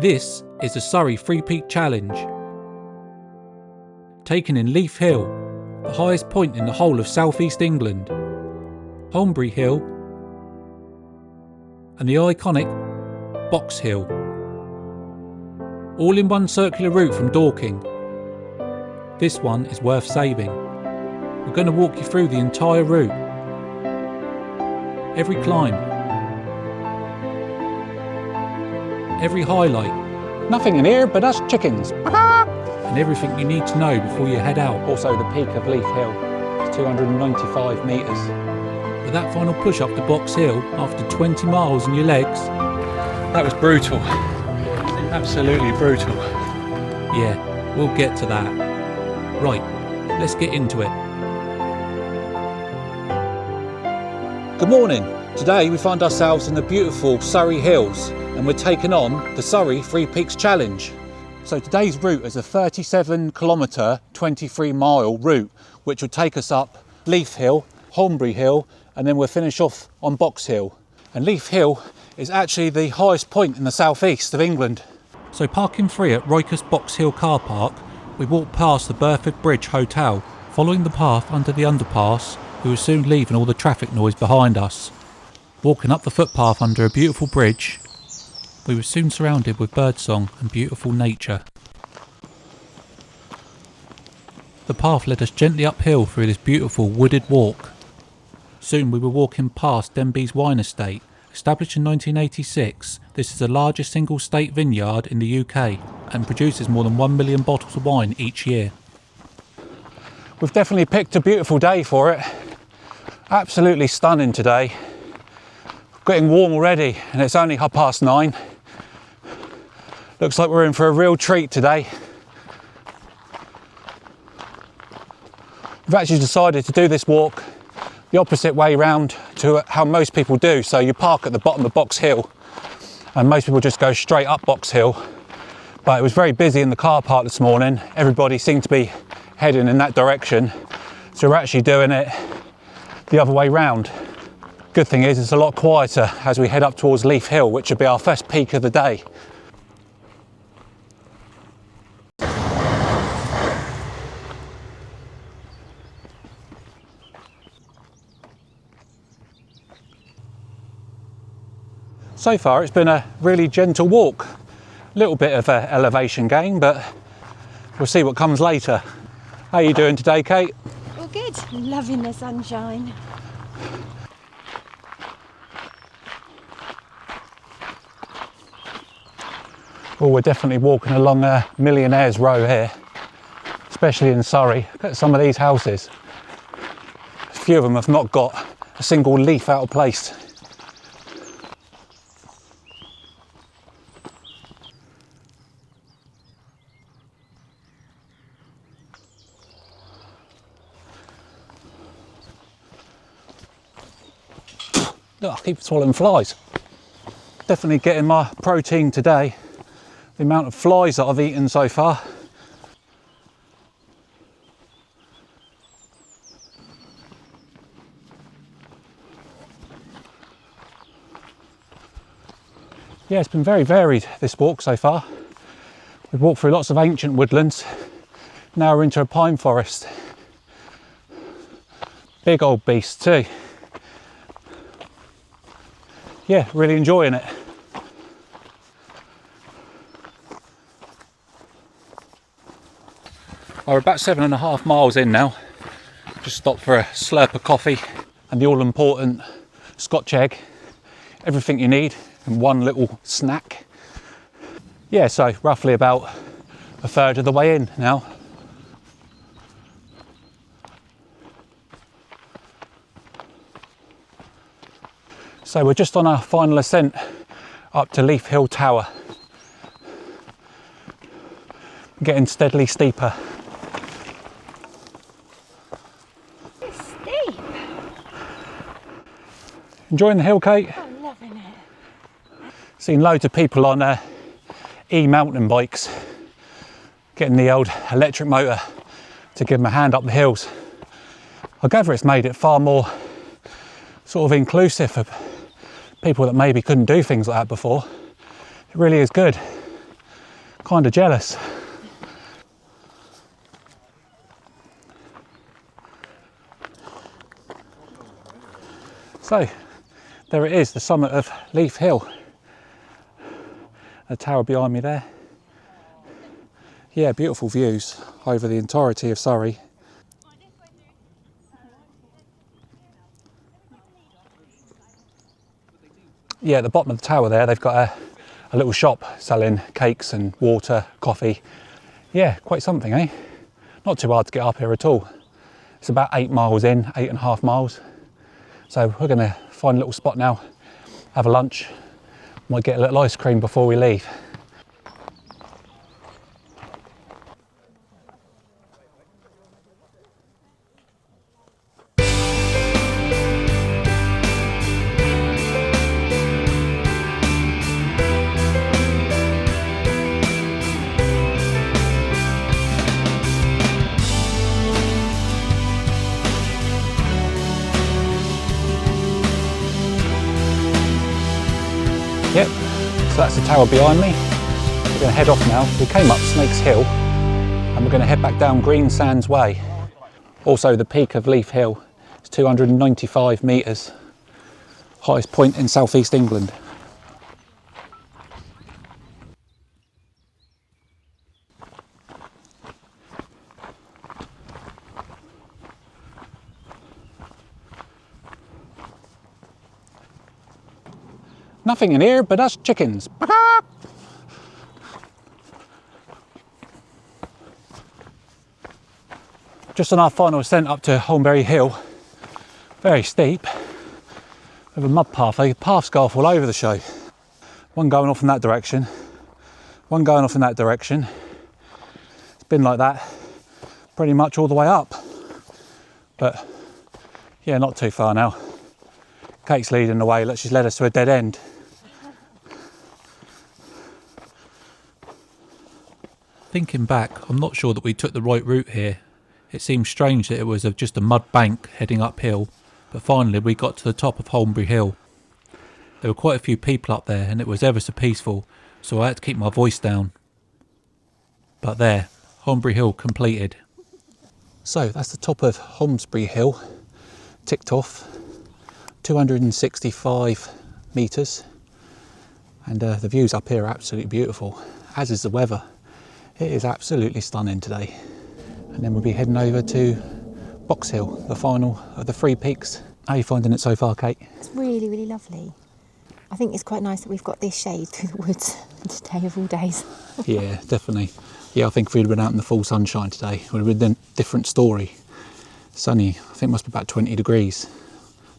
This is the Surrey Three Peaks Challenge, taken in Leith Hill, the highest point in the whole of South East England, Holmbury Hill and the iconic Box Hill, all in one circular route from Dorking. This one is worth saving. We're going to walk you through the entire route, every climb, every highlight, nothing in here but us chickens. and everything you need to know before you head out. Also the peak of Leith Hill, it's 295 metres. But that final push up to Box Hill after 20 miles in your legs, That was brutal, absolutely brutal. yeah, we'll get to that. Right, let's get into it. Good morning. Today we find ourselves in the beautiful Surrey Hills and we're taking on the Surrey Three Peaks Challenge. So today's route is a 37 kilometre, 23 mile route which will take us up Leith Hill, Holmbury Hill, and then we'll finish off on Box Hill. And Leith Hill is actually the highest point in the southeast of England. So parking free at Rykas Box Hill car park, we walk past the Burford Bridge Hotel, following the path under the underpass. We were soon leaving all the traffic noise behind us. Walking up the footpath under a beautiful bridge, we were soon surrounded with birdsong and beautiful nature. The path led us gently uphill through this beautiful wooded walk. Soon we were walking past Denbies wine estate. Established in 1986, this is the largest single state vineyard in the UK and produces more than 1 million bottles of wine each year. We've definitely picked a beautiful day for it. Absolutely stunning today. Getting warm already and it's only 9:30. Looks like we're in for a real treat today. We've actually decided to do this walk the opposite way round to how most people do. So you park at the bottom of Box Hill and most people just go straight up Box Hill. But it was very busy in the car park this morning. Everybody seemed to be heading in that direction. So we're actually doing it the other way round. Good thing is it's a lot quieter as we head up towards Leith Hill, which will be our first peak of the day. So far it's been a really gentle walk. A little bit of an elevation gain, but we'll see what comes later. How are you doing today, Kate? All good. Loving the sunshine. Well, we're definitely walking along a millionaire's row here, especially in Surrey. Look at some of these houses. A few of them have not got a single leaf out of place. Look, I keep swallowing flies. Definitely getting my protein today. The amount of flies that I've eaten so far. Yeah, it's been very varied this walk so far. We've walked through lots of ancient woodlands. Now we're into a pine forest. Big old beast too. Yeah, really enjoying it. We're about 7.5 miles in now. Just stopped for a slurp of coffee and the all-important Scotch egg. Everything you need in one little snack. Yeah, so roughly about a third of the way in now. So we're just on our final ascent up to Leith Hill Tower. Getting steadily steeper. It's steep. Enjoying the hill, Kate? I'm loving it. Seen loads of people on e-mountain bikes getting the old electric motor to give them a hand up the hills. I gather it's made it far more sort of inclusive for people that maybe couldn't do things like that before. It really is good. Kind of jealous. So, there it is, the summit of Leith Hill. The tower behind me there. Yeah, beautiful views over the entirety of Surrey. Yeah, at the bottom of the tower there, they've got a little shop selling cakes and water, coffee. Yeah, quite something, eh? Not too hard to get up here at all. It's about 8 miles in, 8.5 miles. So we're gonna find a little spot now, have a lunch, might get a little ice cream before we leave. Yep, so that's the tower behind me. We're going to head off now. We came up Snakes Hill and we're going to head back down Greensands Way. Also, the peak of Leith Hill is 295 metres, highest point in southeast England. Nothing in here but us chickens. Just on our final ascent up to Holmbury Hill, very steep, with a mud path. The paths go off all over the show. One going off in that direction, one going off in that direction. It's been like that pretty much all the way up. But yeah, not too far now. Kate's leading the way, she's led us to a dead end. Thinking back, I'm not sure that we took the right route here. It seemed strange that it was just a mud bank heading uphill, but finally we got to the top of Holmbury Hill. There were quite a few people up there and it was ever so peaceful, so I had to keep my voice down. But there, Holmbury Hill completed. So that's the top of Holmbury Hill, ticked off, 265 metres, and the views up here are absolutely beautiful, as is the weather. It is absolutely stunning today. And then we'll be heading over to Box Hill, the final of the Three Peaks. How are you finding it so far, Kate? It's really, really lovely. I think it's quite nice that we've got this shade through the woods today of all days. Yeah, definitely. Yeah, I think if we'd been out in the full sunshine today, it would have been a different story. Sunny, I think it must be about 20 degrees.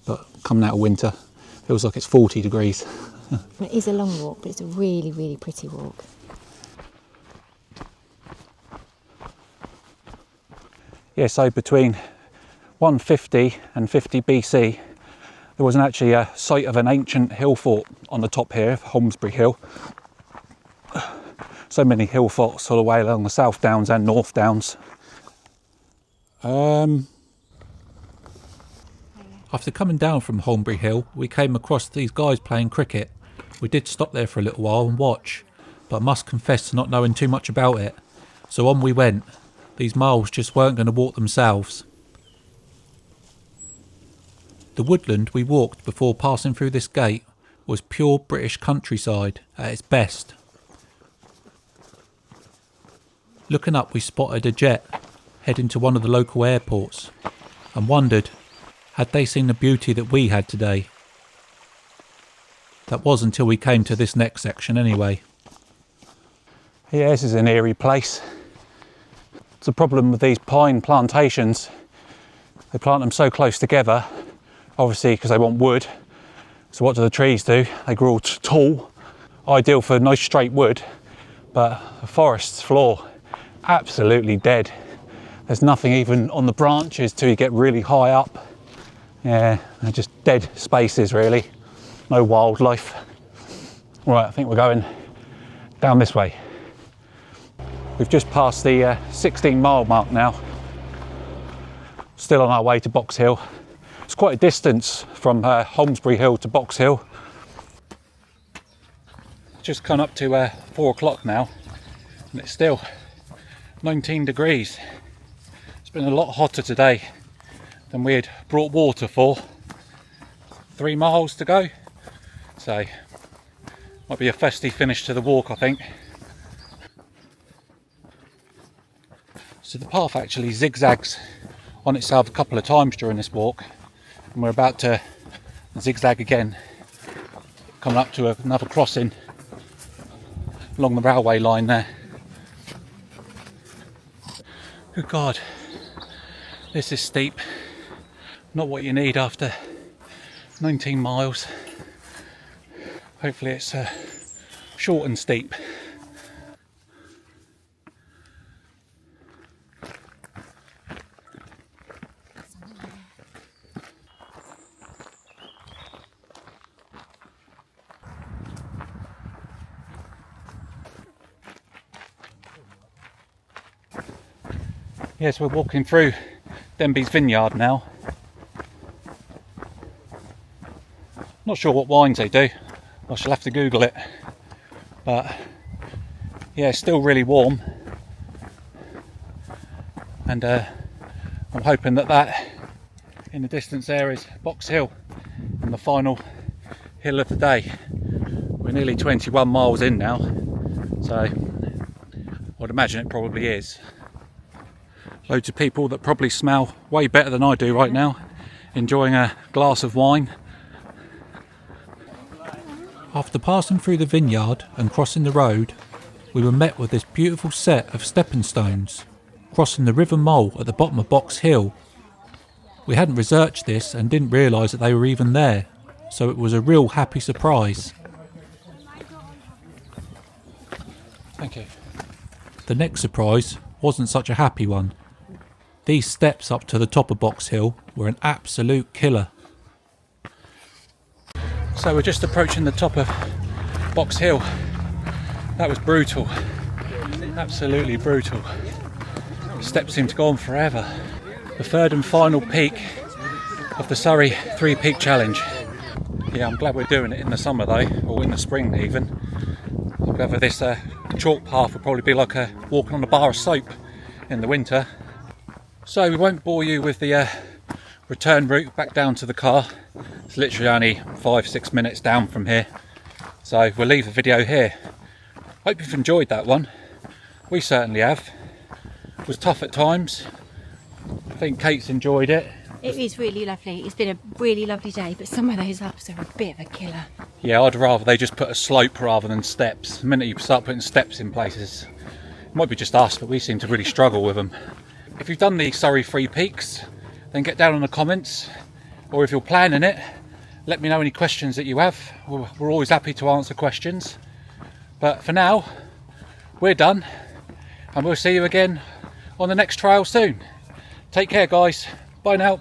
But coming out of winter, feels like it's 40 degrees. It is a long walk, but it's a really, really pretty walk. Yeah, so between 150 and 50 BC, there was actually a site of an ancient hill fort on the top here of Holmbury Hill. So many hill forts all the way along the South Downs and North Downs. After coming down from Holmbury Hill, we came across these guys playing cricket. We did stop there for a little while and watch, but I must confess to not knowing too much about it. So on we went. These moles just weren't going to walk themselves. The woodland we walked before passing through this gate was pure British countryside at its best. Looking up, we spotted a jet heading to one of the local airports and wondered, had they seen the beauty that we had today? That was until we came to this next section anyway. Yeah, this is an eerie place. It's a problem with these pine plantations. They plant them so close together, obviously because they want wood. So what do the trees do? They grow tall, ideal for nice straight wood, but the forest's floor, absolutely dead. There's nothing even on the branches till you get really high up. Yeah, they're just dead spaces really, no wildlife. Right, I think we're going down this way. We've just passed the 16-mile mark now. Still on our way to Box Hill. It's quite a distance from Holmbury Hill to Box Hill. Just come up to 4 o'clock now. and it's still 19 degrees. It's been a lot hotter today than we had brought water for. 3 miles to go, so might be a festive finish to the walk, I think. So the path actually zigzags on itself a couple of times during this walk, and we're about to zigzag again, coming up to another crossing along the railway line there. Good God, this is steep. Not what you need after 19 miles. Hopefully it's short and steep. Yes, we're walking through Denbies Vineyard now. Not sure what wines they do. I shall have to Google it. But yeah, it's still really warm. And I'm hoping that in the distance there is Box Hill and the final hill of the day. We're nearly 21 miles in now, so I'd imagine it probably is. Loads of people that probably smell way better than I do right now, enjoying a glass of wine. After passing through the vineyard and crossing the road, we were met with this beautiful set of stepping stones, crossing the River Mole at the bottom of Box Hill. We hadn't researched this and didn't realise that they were even there, so it was a real happy surprise. Thank you. The next surprise wasn't such a happy one. These steps up to the top of Box Hill were an absolute killer. So we're just approaching the top of Box Hill. That was brutal. Absolutely brutal. Steps seem to go on forever. The third and final peak of the Surrey Three Peak Challenge. Yeah, I'm glad we're doing it in the summer though, or in the spring even. Whether this chalk path will probably be like walking on a bar of soap in the winter. So we won't bore you with the return route back down to the car. It's literally only 5-6 minutes down from here. So we'll leave the video here. Hope you've enjoyed that one. We certainly have. It was tough at times. I think Kate's enjoyed it. It is really lovely. It's been a really lovely day, but some of those ups are a bit of a killer. Yeah, I'd rather they just put a slope rather than steps. The minute you start putting steps in places, it might be just us, but we seem to really struggle with them. If you've done the Surrey Three Peaks, then get down in the comments, or if you're planning it, let me know any questions that you have. We're always happy to answer questions. But for now, we're done, and we'll see you again on the next trail soon. Take care, guys. Bye now.